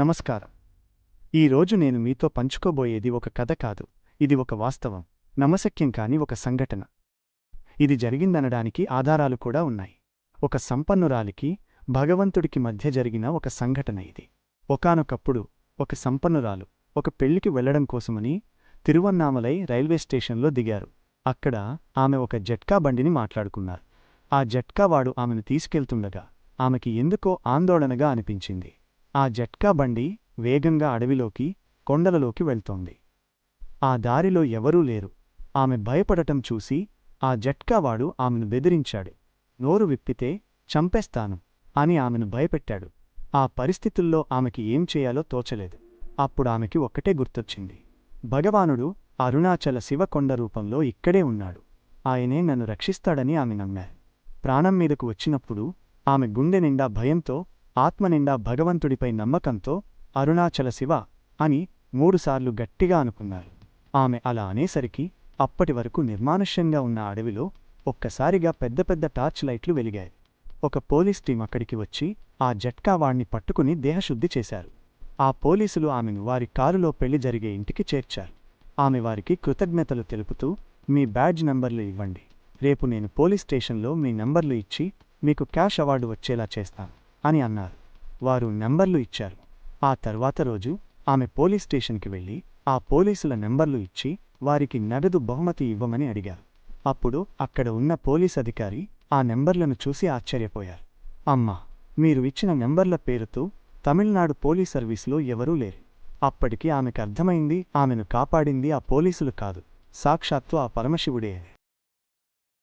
నమస్కారం. ఈరోజు నేను మీతో పంచుకోబోయేది ఒక కథ కాదు, ఇది ఒక వాస్తవం, నమ్మశక్యం కాని ఒక సంఘటన. ఇది జరిగిందనడానికి ఆధారాలు కూడా ఉన్నాయి. ఒక సంపన్నురాలికి భగవంతుడికి మధ్య జరిగిన ఒక సంఘటన ఇది. ఒకానొకప్పుడు ఒక సంపన్నురాలు ఒక పెళ్లికి వెళ్లడం కోసమని తిరువన్నామలై రైల్వే స్టేషన్లో దిగారు. అక్కడ ఆమె ఒక జట్కా బండిని మాట్లాడుకున్నారు. ఆ జట్కావాడు ఆమెను తీసుకెళ్తుండగా ఆమెకి ఎందుకో ఆందోళనగా అనిపించింది. ఆ జట్కా బండి వేగంగా అడవిలోకి, కొండలలోకి వెళ్తోంది. ఆ దారిలో ఎవరూ లేరు. ఆమె భయపడటం చూసి ఆ జట్కావాడు ఆమెను బెదిరించాడు. నోరు విప్పితే చంపేస్తాను అని ఆమెను భయపెట్టాడు. ఆ పరిస్థితుల్లో ఆమెకి ఏం చేయాలో తోచలేదు. అప్పుడామెకి ఒక్కటే గుర్తొచ్చింది. భగవానుడు అరుణాచల శివ కొండ రూపంలో ఇక్కడే ఉన్నాడు. ఆయనే నన్ను రక్షిస్తాడని ఆమె నమ్మారు. ప్రాణం మీదకు వచ్చినప్పుడు ఆమె గుండె నిండా భయంతో, ఆత్మనిండా భగవంతుడిపై నమ్మకంతో అరుణాచల శివ అని 3 సార్లు గట్టిగా అనుకున్నారు. ఆమె అలా అనేసరికి అప్పటివరకు నిర్మానుష్యంగా ఉన్న అడవిలో ఒక్కసారిగా పెద్ద పెద్ద టార్చ్ లైట్లు వెలిగాయి. ఒక పోలీస్ టీం అక్కడికి వచ్చి ఆ జట్కావాణ్ణి పట్టుకుని దేహశుద్ధి చేశారు. ఆ పోలీసులు ఆమెను వారి కారులో పెళ్లి జరిగే ఇంటికి చేర్చారు. ఆమె వారికి కృతజ్ఞతలు తెలుపుతూ, మీ బ్యాడ్జ్ నంబర్లు ఇవ్వండి, రేపు నేను పోలీస్ స్టేషన్లో మీ నంబర్లు ఇచ్చి మీకు క్యాష్ అవార్డు వచ్చేలా చేస్తాను అని అన్నారు. వారు నెంబర్లు ఇచ్చారు. ఆ తర్వాత రోజు ఆమె పోలీస్ స్టేషన్కి వెళ్ళి ఆ పోలీసుల నెంబర్లు ఇచ్చి వారికి నగదు బహుమతి ఇవ్వమని అడిగారు. అప్పుడు అక్కడ ఉన్న పోలీస్ అధికారి ఆ నెంబర్లను చూసి ఆశ్చర్యపోయారు. అమ్మా, మీరు ఇచ్చిన నెంబర్ల పేరుతో తమిళనాడు పోలీస్ సర్వీసులో ఎవరూ లేరు. అప్పటికి ఆమెకు అర్థమైంది, ఆమెను కాపాడింది ఆ పోలీసులు కాదు, సాక్షాత్తు ఆ పరమశివుడే.